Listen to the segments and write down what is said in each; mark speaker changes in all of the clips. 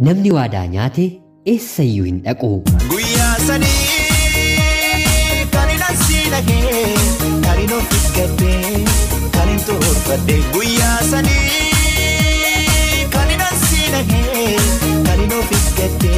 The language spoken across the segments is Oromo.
Speaker 1: Namni waadaa nyaate eessayyuu hin dhaqu.
Speaker 2: Guyyaa sadii kan hin asiidhagee kan hin ofiiggate kan hin toorfadhe. Guyyaa sadii kan hin asiidhagee kan hin ofiiggate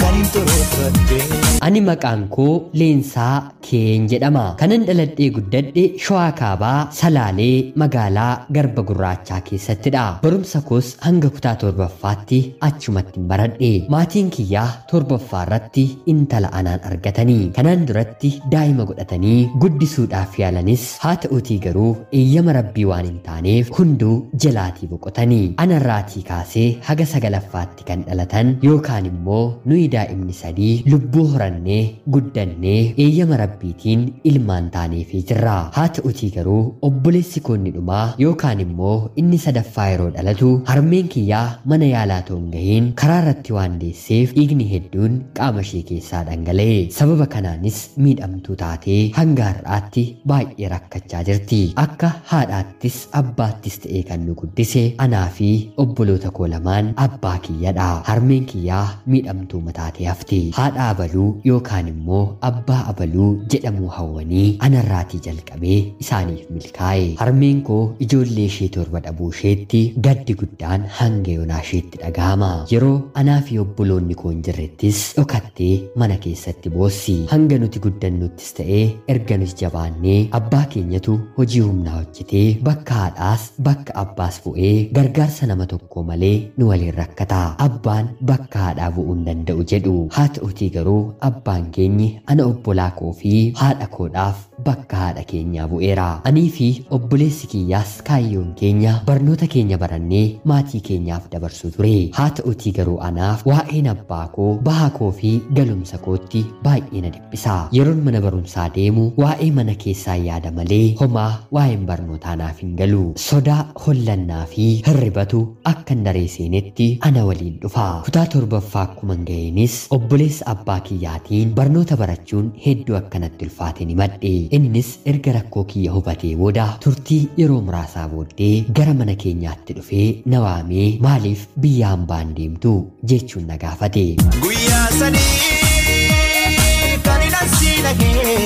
Speaker 2: kan hin toorfadhe.
Speaker 1: Ani maqaan koo Leensaa Keen jedhama. Kanan dhaladhee guddadhe Shawaa Kaabaa Salaalee magaalaa Garba Gurraachaa keessattidha. Barumsa koos hanga kutaa torbaffaatti achumatti baradhe. Maatiin kiyyaa torbaffaa irratti intala anaan argatanii kanaan duratti daa'ima godhatanii guddisuudhaaf yaalanis haa ta'uutii garuu eeyyama rabbii waan hin taaneef hunduu jalaatii boqotanii. Anarraatii kaasee haga sagalaffaatti kan dhalatan yookaan immoo nuyi daa'imni sadii lubbuu horannee guddannee eeyyama rabbiitiin ilmaan taaneefii jirra. Haa ta'uutii garuu obboleessi koonni dhumaa yookaan immoo inni sadaffaa yeroo dhalatu harmeen kiyyaa mana yaalaa toon gahiin karaa irratti waan deesseef dhiigni hedduun qaama ishee keessaa dhangala'e. Sababa kanaanis miidhamtuu taatee hanga har'aatti baay'ee rakkachaa jirti. Akka haadhaattis abbaattis ta'ee kan nu guddise anaa fi obboloota koo lamaan abbaa kiyyadha. Harmeen kiyyaa miidhamtuu mataatee hafti. Haadha abaluu yookaan immoo abbaa abaluu jedhamuu hawwanii anarraatii jalqabee isaaniif milkaa'e. Harmeen koo ijoollee ishee torba dhabuu isheetti gaddi guddaan hanga yoonaa isheetti dhagahama. Yeroo anaa fi obboloonni koo hin jirrettis dhokattee mana keessatti boossi. Hanga nuti guddannuttis ta'ee erga nuti jabaannee abbaa keenyatu hojii humnaa hojjetee bakka haadhaas bakka abbaas bu'ee gargaarsa nama tokko malee nu waliin rakkata. Abbaan bakka haadhaa bu'uu hin danda'u jedhu. Haa ta'uutii garuu abbaan keenyi ana obbolaa koo fi haadha koodhaaf bakka haadha keenyaa bu'eera. Anii fi obboleessi kiyyaas kaayyoon keenya barnoota keenya barannee maatii keenyaaf dabarsuu ture. Haa ta'uutii garuu anaaf waa'een abbaa koo bahaa koo fi galumsa kootti baay'ee na dhiphisa. Yeroon mana barumsaa deemu waa'ee mana keessaa yaada malee homaa waa'een barnootaa naaf hin galu. Sodaa hollannaa fi hirribatu akkan daree seenetti ana waliin dhufa. Kutaa torbaffaa akkuman ga'eenis obboleessa abbaa kiyyaatiin barnoota barachuun hedduu akkanatti ulfaate ni madhe. Innis erga rakkoo kiyya hubatee booda turtii yeroo muraasaa booddee gara mana keenyaatti dhufee na waamee maaliif biyya hambaan deemtu jechuun na gaafate.
Speaker 2: Guyyaa sadii kan hin asiidhagee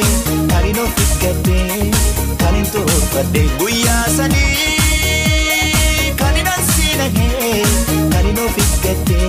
Speaker 2: kan hin ofiiggate kan hin toorfadhe. Guyyaa sadii kan hin asiidhagee kan hin ofiiggate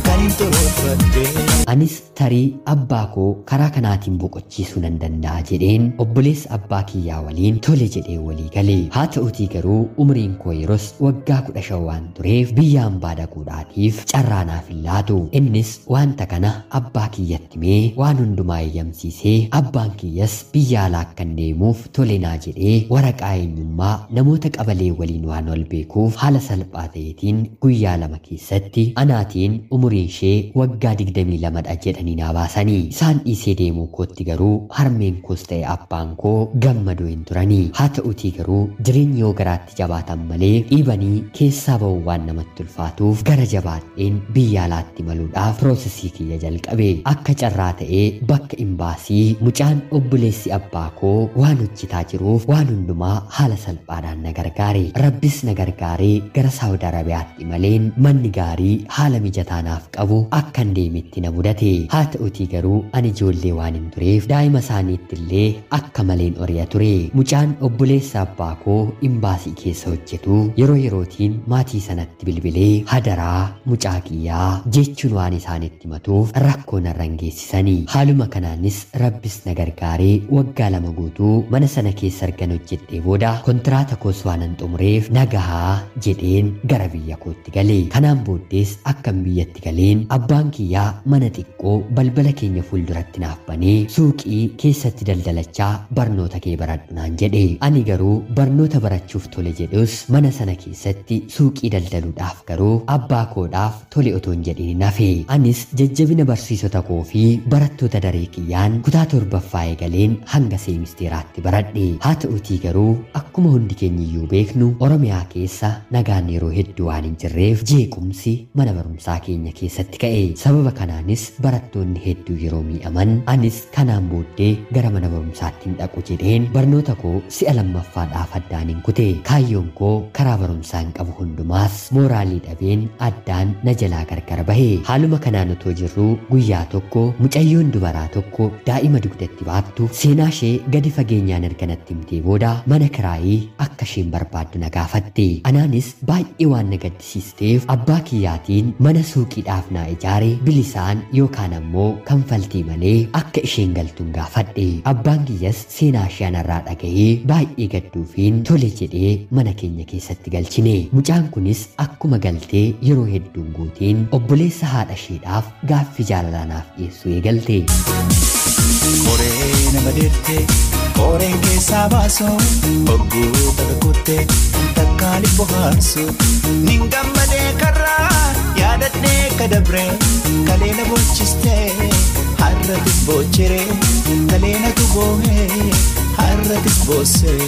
Speaker 2: kan hin toorfadhe.
Speaker 1: Anis tarii abbaa koo karaa kanaatiin boqochiisuu nan danda'a jedheen obboleessa abbaa kiyyaa waliin tole jedhee walii gale. Haa ta'uutii garuu umriin koo yeros waggaa 15 waan tureef biyya hambaa dhaquudhaatiif carraa naaf hin laatu. Innis wanta kana abbaa kiyyatti mee waan hundumaa eeyyamsiisee abbaan kiyyas biyya alaa akkan deemuuf tole naa jedhee waraqaa eenyummaa namoota qabalee waliin waan wal beekuuf haala salphaa ta'eetiin guyyaa 2 keessatti anaatiin umriin ishee waggaa 22 jedhanii naa baasanii. Isaan dhiisee deemuu kootti garuu harmeen koos ta'e abbaan koo gammadoo hin turanii. Haa ta'uutii garuu jireenyi yoo garaatti jabaatan malee dhiibanii keessaa ba'uu waan namatti ulfaatuuf gara jabaadheen biyya alaatti maluudhaaf piroosesii kiyya jalqabe. Akka carraa ta'ee bakka imbaasii mucaan obboleessi abbaa koo waan hojjetaa jiruuf waan hundumaa haala salphaadhaan na gargaare. Rabbis na gargaaree gara Saawud Arabiyaatti maleen manni gaarii haala mijataa naaf qabu akkan deemetti na mudate. Haa ta'uutii garuu ani ijoollee waan hin tureef daa'ima isaaniitti illee akka maleen oriya ture. Mucaan obboleessa abbaa koo imbaasii keessa hojjetu yeroo yerootiin maatii sanatti bilbilee hadaraa mucaa kiyyaa jechuun waan isaanitti matuuf rakkoo narra hin geessisanii. Haaluma kanaanis rabbis na gargaaree waggaa 2 guutuu mana sana keessa ergan hojjedhee booda kontiraata koos waan hin xumureef nagahaa jedheen gara biyya kootti gale. Kanaan booddees akkan biyyatti galeen abbaan kiyyaa mana xiqqoo balbala keenya fuulduratti naaf banee suuqii keessatti daldalachaa barnoota kee baradhu naan jedhe. Ani garuu barnoota barachuuf tole jedhus mana sana keessatti suuqii daldaluudhaaf garuu abbaa koodhaaf tole otoo hin jedhin nafe. Anis jajjabina barsiisota koo fi barattoota daree kiyyaan kutaa torbaffaa eegaleen hanga seemisteeraatti baradhe. Haa ta'uutii garuu akkuma hundi keenya iyyuu beeknu Oromiyaa keessa nagaan yeroo hedduu waan hin jirreef jeequmsi mana barumsaa keenya keessatti ka'e. Sababa kanaanis barattoonni hedduu yeroo miidhaman anis kanaan booddee gara mana barumsaatti hin dhaqu jedheen barnoota koo si'a lammaffaadhaaf addaan hin kute. Kaayyoon koo karaa barumsaa hin qabu hundumaas mooraalii dhabeen addaan na jalaa gargar bahe. Haaluma kanaan otoo jirru guyyaa tokko mucayyoon dubaraa tokko daa'ima dugdatti baattu seenaa ishee gadi fageenyaan erga natti himtee booda mana kiraayii akka isheen barbaaddu na gaafatte. Anaanis baay'ee waan na gaddisiisteef abbaa kiyyaatiin mana suuqiidhaaf naa ijaare bilisaan yookaan ammoo kanfaltii malee akka isheen galtuun gaafadhe. Abbaan kiyyas seenaa ishee anarraa dhaga'ee baay'ee gadduufiin tole jedhee mana keenya keessatti galchine. Mucaan kunis akkuma galtee yeroo hedduun guutiin obboleessa haadha isheedhaaf gaaffii jaalalaa naaf dhiyeessuu eegalte.
Speaker 2: Koree nama deettee koreen keessaa baasoo hogguu kuttee takkaali bohaarsu nin gammadee karraa yaadadhee kadabree kaleena bochistee har'atis bochiree kaleena tuboohee har'atis boossee.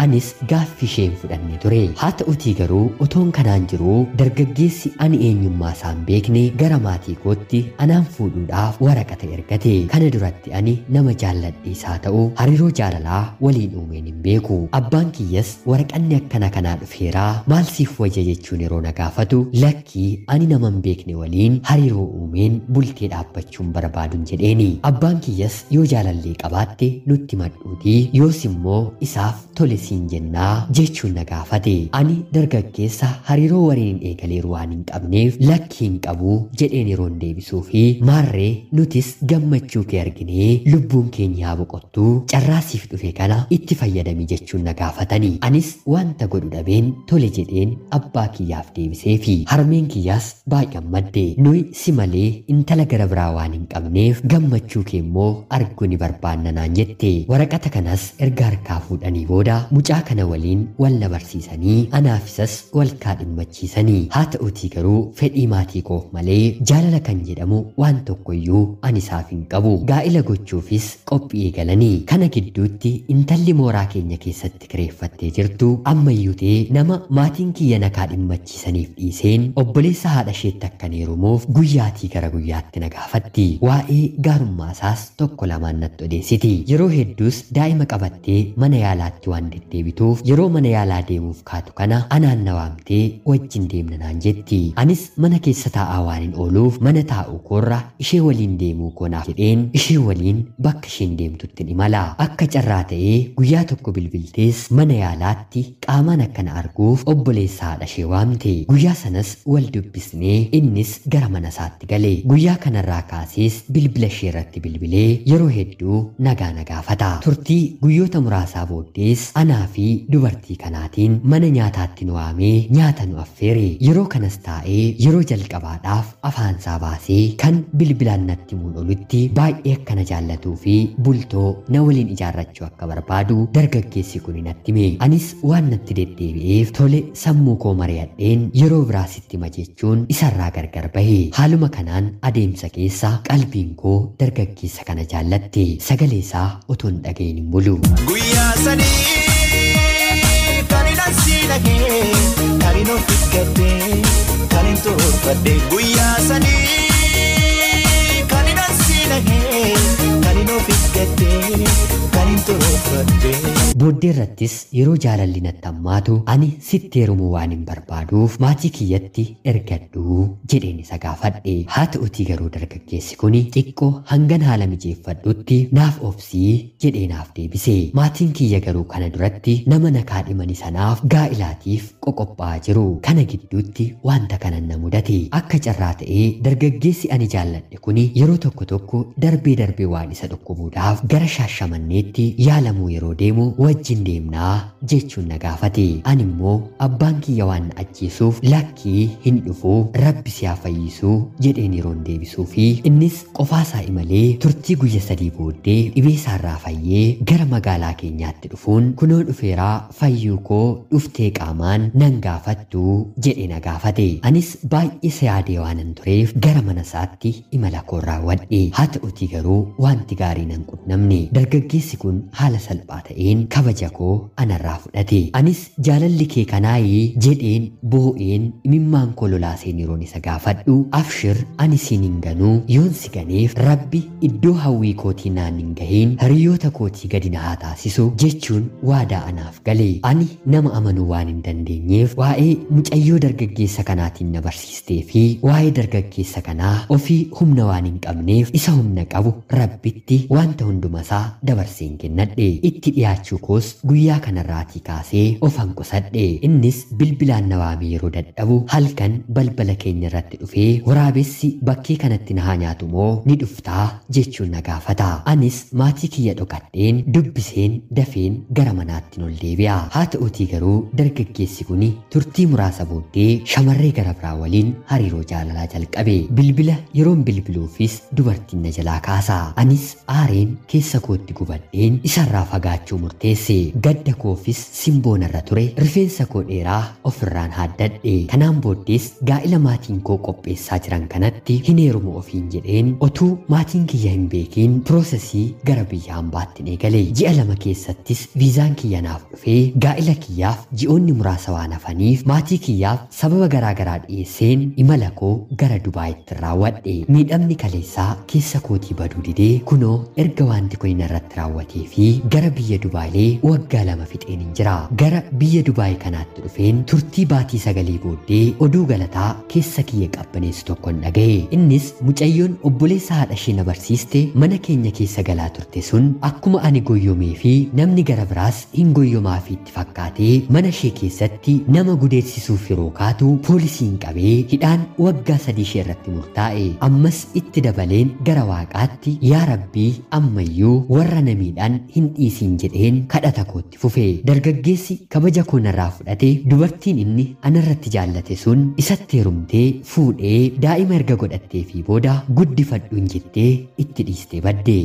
Speaker 1: Anis gaaffii isheen fudhanne ture. Haa ta'utii garuu otoon kanaan jiruu dargaggeessi ani eenyummaa isaan beekne gara maatii kootti anaan fuudhuudhaaf waraqata ergate. Kana duratti ani nama jaalladhiis haa ta'u hariiroo jaalalaa waliin uumeen hin beeku. Abbaan kiyyas waraqanni akkana kanaa dhufeeraa maal siif wayya jechuun yeroo na gaafatu lakkii ani nama hin beekne waliin hariiroo uumeen bultee dhaabbachuun barbaaduun jedheeni. Abbaan kiyyas yoo jaalallee qabaatte nutti madhuutii yoos immoo isaaf tole siin jennaa jechuun na gaafate. Ani dargaggeessa hariiroo waliin eegaleeru waan hin qabneef lakkii hin qabu jedheen yeroon deebisuu fi maarree nutis gammachuu kee arginee lubbuun keenya haa boqottu carraasiif dhufe kana itti fayyadami jechuun na gaafatani. Anis wanta godhu dhabeen tole jedheen abbaa kiyyaaf deebisee fi harmeen kiyyaas baay'ee madde. Nuyi si malee intala gara biraa waan hin qabneef gammachuu kee immoo arguu ni barbaanna naan jette. Waraqata kanas erga harkaa fuudhanii booda mucaa kana waliin wal na barsiisanii anaafisas wal kaadhimmachiisanii. Haa ta'utii garuu fedhii maatii koof malee jaalala kan jedhamu waan tokkoyyuu ani isaaf hin qabu. Gaa'ila gochuufis qophii eegalanii. Kana gidduutti intalli mooraa keenya keessatti kireeffattee jirtu ammayyutee nama maatiin kiyya na kaadhimmachiisaniif dhiiseen obboleessa haadha isheetti akkan heerumuuf guyyaatii gara guyyaatti na gaafatti. Waa'ee gaarummaa isaas tokko lamaan natti odeessiti. Yeroo hedduus daa'ima qabattee mana yaalaatti waan deddeebituuf yeroo mana yaalaa deemuuf kaatu kana anaan na waamtee wajjin deemna naan jetti. Anis mana keessa taa'aa waan hin ooluuf mana taa'uu koorra ishee waliin deemuu koonaaf jedheen ishee waliin bakka isheen deemtutti imala. Akka carraa ta'ee guyyaa tokko bilbiltees mana yaalaatti qaamaan akkana arguuf obboleessa haadha ishee waamte. Guyyaa sanas wal dubbisnee innis gara mana isaatti gale. Guyyaa kanarraa kaasees bilbila ishee irratti bilbilee yeroo hedduu nagaa na gaafata. Turtii guyyoota muraasaa booddees anaa fi dubartii kanaatiin mana nyaataatti nu waamee nyaata nu affeere. Yeroo kanas taa'ee yeroo jalqabaadhaaf afaansaa baasee kan bilbilaan natti himuun olutti baay'ee akka na jaallatuu fi bultoo na waliin ijaarrachuu akka barbaadu dargaggeessi kun natti hime. Anis waan natti deddeebi'eef tole sammuu koo mari'adheen yeroo biraa sitti hima jechuun isarraa gargar bahe. Haaluma kanaan adeemsa keessa qalbiin koo dargaggeessa kana jaallatte. Sagalee isaa otoon dhaga'een hin bulu.
Speaker 2: Guyyaa sanii kan hin asii dhagee kan hin ofiif gaddee kan hin turfadde. Guyyaa sanii kan hin asii dhagee kan hin ofiif gaddee kan hin turfadde.
Speaker 1: Booddee irrattis yeroo jaalalli natti hammaatu ani sitti heerumuu waan hin barbaaduuf maatii kiyyatti ergadhu jedheen isa gaafadhe. Haa ta'utii garuu dargaggeessi kun xiqqoo hangan haala mijeeffadhutti naaf obsii jedhee naaf deebise. Maatiin kiyya garuu kana duratti nama na kaadhimani sanaaf gaa'ilaatiif qoqophaa jiru. Kana gidduutti wanta kanan na mudate. Akka carraa ta'ee dargaggeessi ani jaalladhe kun yeroo tokko tokko darbee waan isa dhukkubuudhaaf gara Shaashamanneetti yaalamuu yeroo deemu wajjin deemnaa jechuun na gaafate. Ani immoo abbaan kiyya waan na ajjeesuuf lakkii hin dhufu rabbi si haa fayyisu jedheen yeroon deebisuu fi innis qofaasaa imalee turtii guyya 3 booddee dhibee isaarraa fayyee gara magaalaa keenyaatti dhufuun kunoo dhufeeraa fayyuu koo dhuftee qaamaan nan gaafattu jedhee na gaafate. Anis baay'ee yaadee waanan tureef gara mana isaatti imala koo raawwadhe. Haa ta'utii garuu wanti gaarii nan qunnamne. Dargaggeessi kun haala salphaa ta'een kabaja koo anarraa fudhate. Anis jaalalli kee kanaayii jedheen boo'een imimmaan koo lolaaseen yeroon isa gaafadhu abshir ani siin hin ganuu yoon si ganeef rabbi iddoo hawwii kootii naan hin gahiin hiriyoota kootii gadi na haa taasisu jechuun waadaa anaaf gale. Ani nama amanuu waan hin dandeenyeef waa'ee mucayyoo dargaggeessa kanaatiin na barsiistee fi waa'ee dargaggeessa kanaa ofii humna waan hin qabneef isa humna qabu rabbitti wanta hundumasaa dabarseen kennadhe. Itti dhiyaachuu koos guyyaa kanarraatii kaasee of hanqusadhe. Innis bilbilaan na waamee yeroo dadhabu halkan balbala keenya irratti dhufee waraabessi bakkee kanatti na haa nyaatu moo ni dhuftaa jechuun na gaafata. Anis maatii kiyya dhokadheen dubbiseen dafeen gara manaatti ol deebi'a. Haa ta'uutii garuu dargaggeessi kun turtii muraasa booddee shamarree gara biraa waliin hariiroo jaalalaa jalqabe. Bilbila yeroon bilbiluufis dubartiin na jalaa kaasa. Anis aareen keessa kootti gubadheen isarraa fagaachuu murteesse. Gadda koofis simboonarra ture rifeensa koo dheeraa ofirraan haaddadhe. Kanaan booddees gaa'ila maatiin koo qopheessaa jiran kanatti hin heerumu ofiin jedheen otuu maatiin kiyya hin beekiin piroosesii gara biyya hambaatti eegale. Ji'a 2 keessattis viizaan kiyya naaf dhufee gaa'ila kiyyaaf ji'oonni muraasa waan hafaniif maatii kiyyaaf sababa garaagaraa dhiyeesseen imala koo gara Dubaayitti raawwadhe. Miidhamni kaleessaa keessa kootii baduu didee kunoo erga wanti kun irratti raawwatee fi gara biyya Dubaayilee waggaa 2 fixeen hin jira. Gara biyya Dubaayii kanaatti dhufeen turtii baatii 9 booddee oduu galataa keessa kiyya qabbaneessu tokkon dhagaye. Innis mucayyoon obboleessa haadha ishee na barsiiste mana keenya keessa galaa turte sun akkuma ani goyyomee fi namni gara biraas hin goyyomaa fi itti fakkaatee mana ishee keessatti nama gudeessisuuf yeroo kaatu poolisiin qabee hidhaan waggaa 3 ishee irratti murtaa'e. Ammas itti dabaleen gara waaqaatti yaa rabbii ammayyuu warra namiidhaan hin dhiisiin jedheen kadhata kootti fufe. Dargaggeessi kabaja koo narraa fudhate dubartiin inni anarratti jaallate sun isatti heerumtee fuudhee daa'ima erga godhattee fi booda guddifadhuun jettee itti dhiistee badde.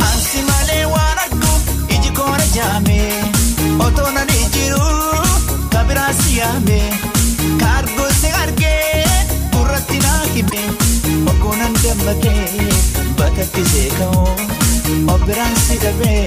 Speaker 2: Ansi malee waan argu iji koona jaame otoo nan jiru kabiraa siyaame kaargoo si argee gurratti naa hime oggoonan dammaqee bakka seeka'oo obbiraan si dhabee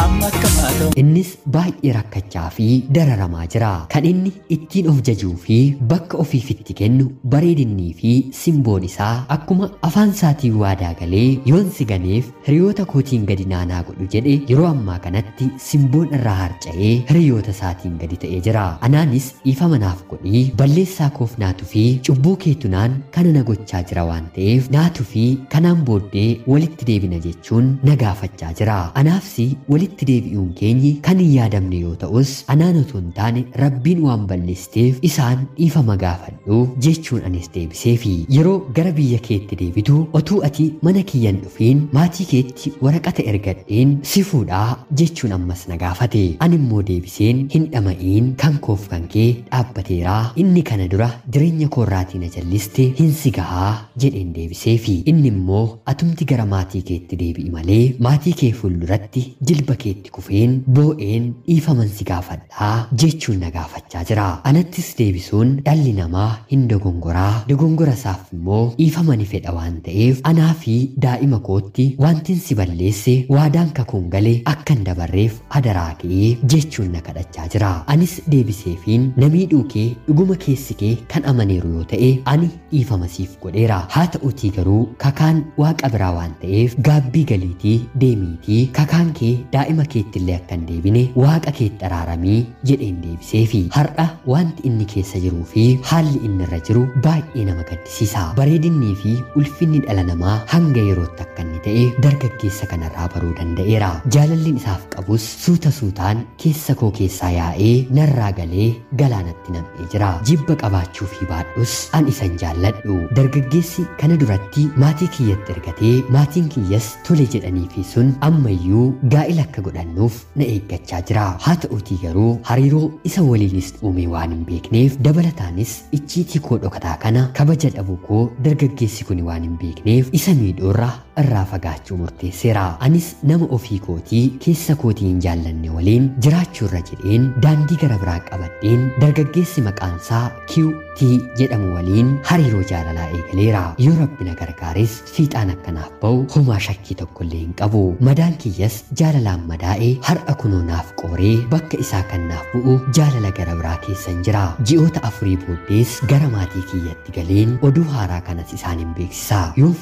Speaker 2: amma akkamaadha.
Speaker 1: Innis baay'ee rakkachaa fi dararamaa jira. Kan inni ittiin of jajuu fi bakka ofiifitti kennu bareedinnii fi simboon isaa akkuma afaan isaatiin waadaa galee yoon si ganeef hiriyoota kootiin gadi naanaa godhu jedhe yeroo ammaa kanatti simboon irraa harca'ee hiriyoota isaatiin gadi ta'ee jira. Anaanis dhiifama naaf godhii balleessaa koof naatu fi cubbuu keetunaan kana na gochaa jira waan ta'eef naatu fi kanaan booddee walitti deebina jechuun na gaafachaa jira. Anaafsi walitti deebi'uun keenyi kan hin yaadamne yoo ta'us anaan otoo hin taane rabbiin waan balleesseef isaan dhiifama gaafadhu jechuun anis deebiseefi yeroo gara biyya keetti deebitu otuu ati mana kiyyan dhufiin maatii keetti waraqata ergadheen si fuudhaa jechuun ammas na gaafate. Ani immoo deebiseen hin dhama'iin kan koof kan kee dhaabbateeraa inni kana dura jireenya koorraatii na jalliste hin si gahaa jedheen deebiseefi inni immoo atumti gara maatii keetti deebi'i malee maatii kee fuulduratti jilba keetti kufeen boo'een dhiifaman si gaafadhaa jechuun na gaafachaa jira. Anattis deebisuun dhalli namaa hin dogongoraa dogongora isaaf immoo dhiifama ni fedha waan ta'eef anaa fi daa'ima kootti wantin si balleesse waadaan kakuun galee akka hin dabarreef adaraa kee jechuun na kadhachaa jira. Anis deebiseefiin namiidhuu kee dhuguma keessi kee kan amaneeru yoo ta'e ani dhiifama siif godheera. Haa ta'uutii garuu kakaan waaqa biraa waan ta'eef gaabbii galiitii deemiitii kakaan kee daa'ima keettillee akka hin deebine waaqa keetti araaramii jedheen deebiseefi har'a wanti inni keessa jiruu fi haalli inni irra jiru baay'ee nama gaddisiisa. Bareedinnii fi ulfinni dhala namaa hanga yerootti akka inni ta'e dargaggeessa kanarraa baruu danda'eera. Jaalalliin isaaf qabus suuta suutaan keessa koo keessaa yaa'ee narraa galee galaanatti nam'ee jira. Jibba qabaachuu fi baadhus an isan jaalladhu. Dargaggeessi kana duratti maatii kiyyatti ergatee maatiin kiyyas tole jedhanii fi sun ammayyuu gaa'ila akka godhannuuf na eeggachaa jira. Haa ta'uutii garuu hariiroo isa waliinis uume waan hin beekneef dabalataanis icciitii koo dhokataa kana kabaja dhabuu koo dargaggeessi kun waan hin beekneef isa miidhuurra irraa fagaachuu murteesseera. Anis nama ofii kootii keessa kootii hin jaallanne waliin jiraachuu irra jedheen daandii gara biraa qabadheen dargaggeessi maqaansaa QT jedhamu waliin hariiroo jaalalaa eegaleera. Yoo Rabbi na gargaares fiixaan akkanaaf ba'u homaa shakkii tokkollee hin qabu. Madaan kiyyas jaalalaan madaa'ee har'a kunoo naaf qooree bakka isaa kan naaf bu'u jaalala gara biraa keessan jira. Ji'oota 4 booddees gara maatii kiyyatti galeen oduu haaraa kanas isaaniin beeksisa. Yoo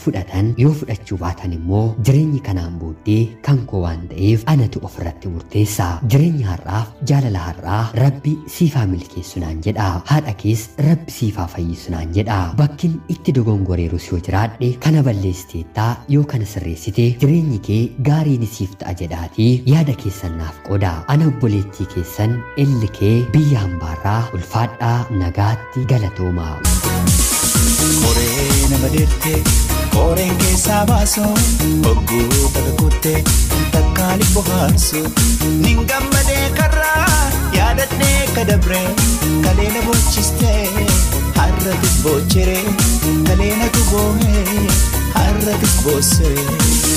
Speaker 1: fudhatan yoo fudhachuu baatan immoo jireenyi kanaan booddee kan koo waan ta'eef anatu ofirratti murteessa. Jireenya har'aaf jaalala har'aa Rabbi siifaa milkeessu naan jedha. Haadha kees Rabbi siifaa fayyisu naan jedha. Bakkin itti dogongoreerus yoo jiraadhe kana balleessiteettaa yoo kana sirreessite jireenyi kee gaariin siif ta'a jedhaatii yaada keessan naaf qooda. Ana obboleettii keessan Ellikee biyya hambaarraa ulfaadhaa nagaatti galatooma.
Speaker 2: Koree nama deettee koreen keessaa baasoo ogguu kuttee takkaali bohaarsu nin gammadee karraa yaadadhee kadabree kaleena bochistee har'atis bocheree kaleena tuboohee har'atis boosseree.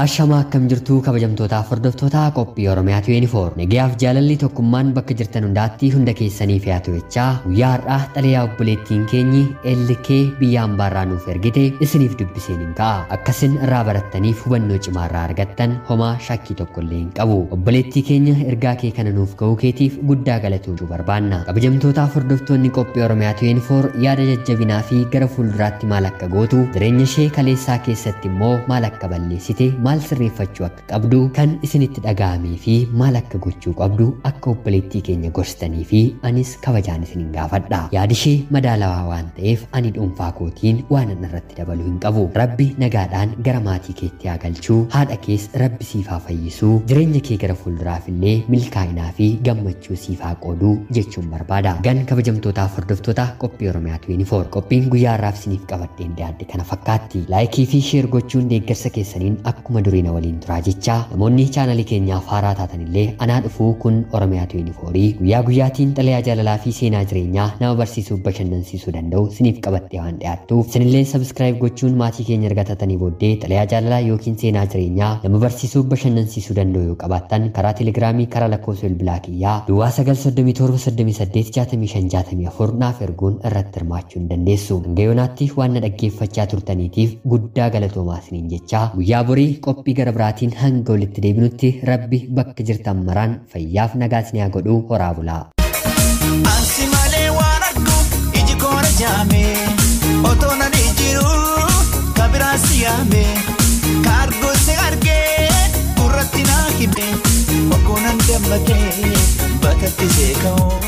Speaker 1: Ashamaa akkam jirtuu kabajamtootaaf hordoftoota qophii Oromiyaa 24 nagayaaf jaalalli tokkummaan bakka jirtan hundaatti hunda keessanii fe'atu jechaa guyyaa har'aa xalayaa obboleettiin keenyi Ellikee biyya hambaarraa nuuf ergite isiniif dubbiseen hin ka'a. Akkasin irraa barattaniif hubannoo cimaa irraa argattan homaa shakkii tokkollee hin qabu. Obboleettii keenya ergaa kee kana nuuf ga'uu keetiif guddaa galatoomuu barbaanna. Kabajamtootaaf hordoftoonni qophii Oromiyaa 24 yaada jajjabinaa fi gara fuulduraatti maal akka gootu jireenya ishee kaleessaa keessatti immoo maal akka balleessite maal sirreeffachuu akka qabdu kan isinitti dhaga'amee fi maal akka gochuu qabdu akka obboleettii keenya gorsitanii fi anis kabajaan isinin gaafadha. Yaadi ishee madaalawaa waan ta'eef ani dhuunfaa kootiin waan irratti dabaluu hin qabu. Rabbi nagaadhaan gara maatii keetti haa galchuu, haadha kees Rabbi siif haa fayyisuu, jireenya kee gara fuulduraaf illee milkaa'inaa fi gammachuu siif haa qooduu jechuun barbaada. Gan kabajamtootaaf hordoftoota qophii Oromiyaa 24 qophiin guyyaa har'aaf isiniif qabadheen dhiyaadde kana fakkaatti. Laayikii fi sheer gochuun deeggarsa keessaniin akkuma duriina waliin turaa jecha namoonni chaanalii keenyaaf haaraa taatanillee anaa dhufuu kun Oromiyaa 24 guyyaa guyyaatiin xalayaa jaalalaa fi seenaa jireenyaa nama barsiisuuf bashannansiisuu danda'u siniif qabattee waan dhiyaattuuf sinillee sabskiraayib gochuun maatii keenya argatatanii booddee xalayaa jaalalaa yookiin seenaa jireenyaa nama barsiisuuf bashannansiisuu danda'u yoo qabaattan karaa teelegiraamii karaa lakkoofsa bilbilaa kiyyaa duwwaa 937 naaf erguun irratti hirmaachuu hin dandeessu. Hanga yoonaatti waan na dhaggeeffachaa turtaniitiif guddaa galatoomaa isiniin jecha guyyaa borii qophii gara biraatiin hanga walitti deebinutti Rabbi bakka jirtan maraan fayyaaf nagaa isin haa godhu. Horaa bulaa.
Speaker 2: Ansi malee waan argu iji koona jaamee otoo nan jiru kabiraa siyaame kaargoo si argee gurratti naa hidhee oggoo nan dammaqee bakka itti seeka'oo.